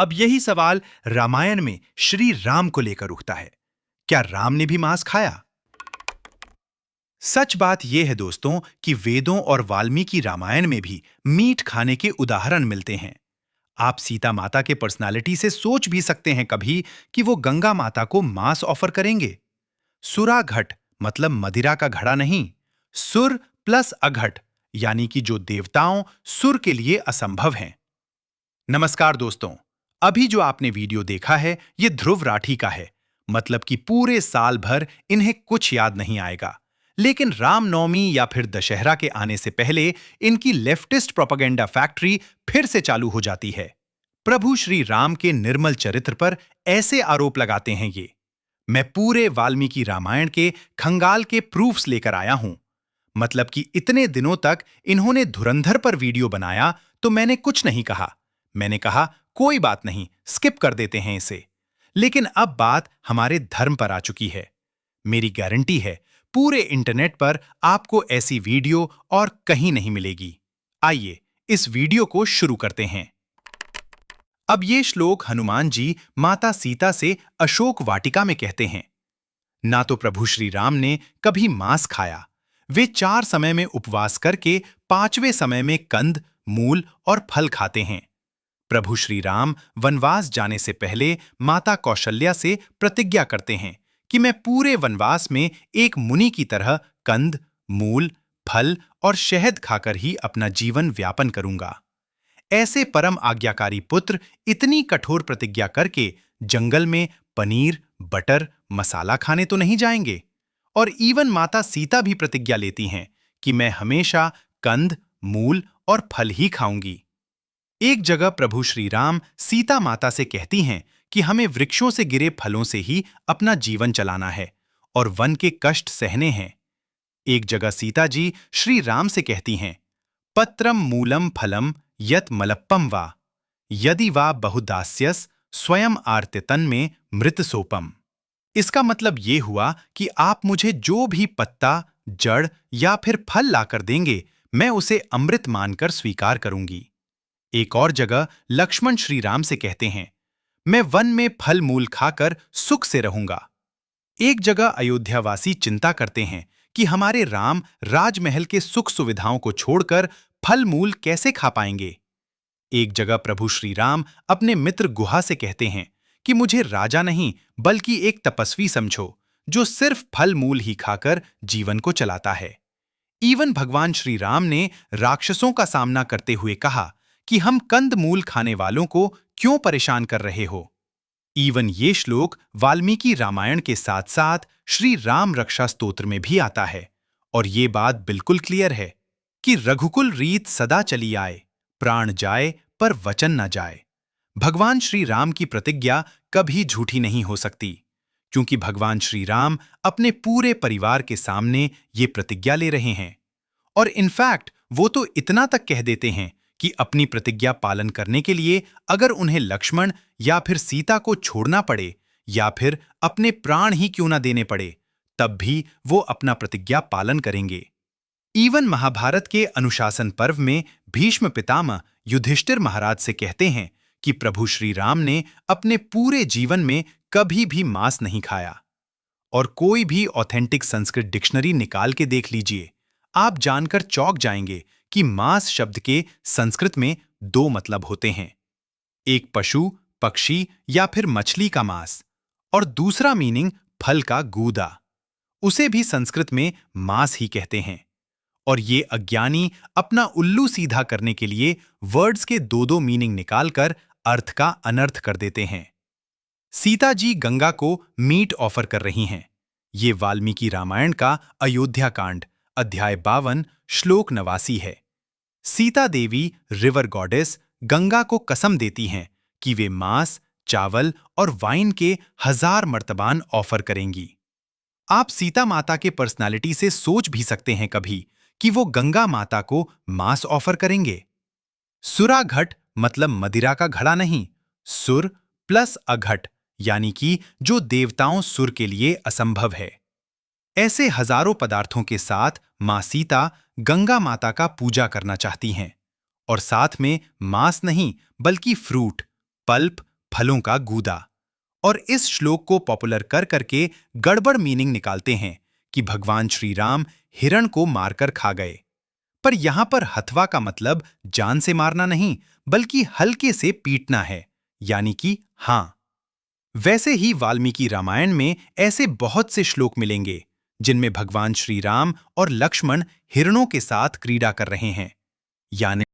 अब यही सवाल रामायण में श्री राम को लेकर उठता है। क्या राम ने भी मांस खाया? सच बात यह है दोस्तों कि वेदों और वाल्मीकि रामायण में भी मीट खाने के उदाहरण मिलते हैं। आप सीता माता के पर्सनालिटी से सोच भी सकते हैं कभी कि वो गंगा माता को मांस ऑफर करेंगे। सुरा घट मतलब मदिरा का घड़ा नहीं, सुर प्लस अघट यानी कि जो देवताओं सुर के लिए असंभव हैं। नमस्कार दोस्तों, अभी जो आपने वीडियो देखा है ये ध्रुव राठी का है। मतलब कि पूरे साल भर इन्हें कुछ याद नहीं आएगा, लेकिन रामनवमी या फिर दशहरा के आने से पहले इनकी लेफ्टिस्ट प्रोपेगेंडा फैक्ट्री फिर से चालू हो जाती है। प्रभु श्री राम के निर्मल चरित्र पर ऐसे आरोप लगाते हैं ये। मैं पूरे वाल्मीकि रामायण के खंगाल के प्रूफ्स लेकर आया हूं। मतलब कि इतने दिनों तक इन्होंने धुरंधर पर वीडियो बनाया तो मैंने कुछ नहीं कहा। मैंने कहा कोई बात नहीं, स्किप कर देते हैं इसे। लेकिन अब बात हमारे धर्म पर आ चुकी है। मेरी गारंटी है पूरे इंटरनेट पर आपको ऐसी वीडियो और कहीं नहीं मिलेगी। आइए इस वीडियो को शुरू करते हैं। अब ये श्लोक हनुमान जी माता सीता से अशोक वाटिका में कहते हैं। ना तो प्रभु श्री राम ने कभी मांस खाया। वे 4 समय में उपवास करके 5वें समय में कंद, मूल और फल खाते हैं। प्रभु श्री राम वनवास जाने से पहले माता कौशल्या से प्रतिज्ञा करते हैं कि मैं पूरे वनवास में एक मुनि की तरह कंद, मूल, फल और शहद खाकर ही अपना जीवन व्यापन करूंगा। ऐसे परम आज्ञाकारी पुत्र इतनी कठोर प्रतिज्ञा करके जंगल में पनीर, बटर, मसाला खाने तो नहीं जाएंगे। और इवन माता सीता भी प्रतिज्ञा लेती हैं कि मैं हमेशा कंद, मूल और फल ही खाऊंगी। एक जगह प्रभु श्री राम सीता माता से कहती हैं कि हमें वृक्षों से गिरे फलों से ही अपना जीवन चलाना है और वन के कष्ट सहने हैं। एक जगह सीता जी श्री राम से कहती हैं, पत्रम मूलम फलम यत मलप्पम वा यदि वा बहुदास्यस स्वयं आर्तितन में मृत सोपम। इसका मतलब ये हुआ कि आप मुझे जो भी पत्ता, जड़ या फिर फल लाकर देंगे मैं उसे अमृत मानकर स्वीकार करूंगी। एक और जगह लक्ष्मण श्री राम से कहते हैं, मैं वन में फल मूल खाकर सुख से रहूंगा। एक जगह अयोध्यावासी चिंता करते हैं कि हमारे राम राजमहल के सुख सुविधाओं को छोड़कर फल मूल कैसे खा पाएंगे। एक जगह प्रभु श्री राम अपने मित्र गुहा से कहते हैं कि मुझे राजा नहीं बल्कि एक तपस्वी समझो जो सिर्फ फल मूल ही खाकर जीवन को चलाता है। इवन भगवान श्री राम ने राक्षसों का सामना करते हुए कहा कि हम कंद मूल खाने वालों को क्यों परेशान कर रहे हो। इवन ये श्लोक वाल्मीकि रामायण के साथ साथ श्री राम रक्षा स्तोत्र में भी आता है। और ये बात बिल्कुल क्लियर है कि रघुकुल रीत सदा चली आए, प्राण जाए पर वचन न जाए। भगवान श्री राम की प्रतिज्ञा कभी झूठी नहीं हो सकती, क्योंकि भगवान श्री राम अपने पूरे परिवार के सामने ये प्रतिज्ञा ले रहे हैं। और इनफैक्ट वो तो इतना तक कह देते हैं कि अपनी प्रतिज्ञा पालन करने के लिए अगर उन्हें लक्ष्मण या फिर सीता को छोड़ना पड़े या फिर अपने प्राण ही क्यों ना देने पड़े, तब भी वो अपना प्रतिज्ञा पालन करेंगे। इवन महाभारत के अनुशासन पर्व में भीष्म पितामह युधिष्ठिर महाराज से कहते हैं कि प्रभु श्री राम ने अपने पूरे जीवन में कभी भी मांस नहीं खाया। और कोई भी ऑथेंटिक संस्कृत डिक्शनरी निकाल के देख लीजिए, आप जानकर चौंक जाएंगे कि मांस शब्द के संस्कृत में 2 मतलब होते हैं। एक पशु, पक्षी या फिर मछली का मांस, और दूसरा मीनिंग फल का गूदा। उसे भी संस्कृत में मांस ही कहते हैं। और ये अज्ञानी अपना उल्लू सीधा करने के लिए वर्ड्स के 2-2 मीनिंग निकालकर अर्थ का अनर्थ कर देते हैं। सीता जी गंगा को मीट ऑफर कर रही हैं। ये वाल्मीकि रामायण का अयोध्या कांड अध्याय 52 श्लोक 89 है। सीता देवी रिवर गॉडेस गंगा को कसम देती हैं कि वे मांस, चावल और वाइन के 1000 मर्तबान ऑफर करेंगी। आप सीता माता के पर्सनालिटी से सोच भी सकते हैं कभी कि वो गंगा माता को मांस ऑफर करेंगे। सुरा घट मतलब मदिरा का घड़ा नहीं, सुर प्लस अघट यानी कि जो देवताओं सुर के लिए असंभव है। ऐसे हजारों पदार्थों के साथ मां सीता गंगा माता का पूजा करना चाहती हैं। और साथ में मांस नहीं बल्कि फ्रूट, पल्प, फलों का गूदा। और इस श्लोक को पॉपुलर कर करके गड़बड़ मीनिंग निकालते हैं कि भगवान श्री राम हिरण को मारकर खा गए। पर यहां पर हथवा का मतलब जान से मारना नहीं, बल्कि हल्के से पीटना है, यानी कि हां। वैसे ही वाल्मीकि रामायण में ऐसे बहुत से श्लोक मिलेंगे जिनमें भगवान श्री राम और लक्ष्मण हिरणों के साथ क्रीड़ा कर रहे हैं, यानी